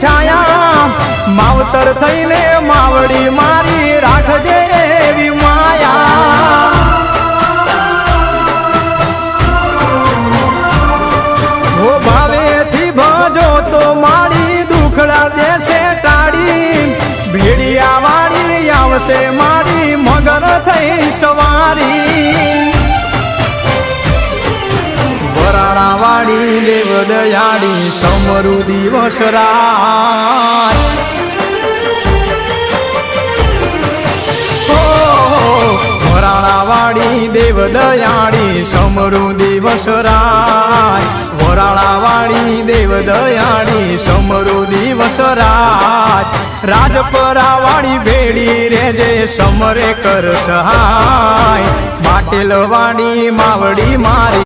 છાયા માવતર થઈને માવડી મારી રાખજે એવી માયા હો ભાવેથી ભજો તો મારી દુખડા દેશે ટાળી ભેડિયા વાળી આવશે મારી મગર થઈ સવારી વરાણા વાળી દેવ દયાળી સમરુ દિવસ રાત વરાણા વાળી દેવ દયાળી સમરુ દિવસ રાત વરાણા વાળી દેવ દયાળી સમરુ દિવસ રાત રાજપરા વાળી ભેડી રેજે સમરે કર સહાય પાટેલ વાળી માવડી મારી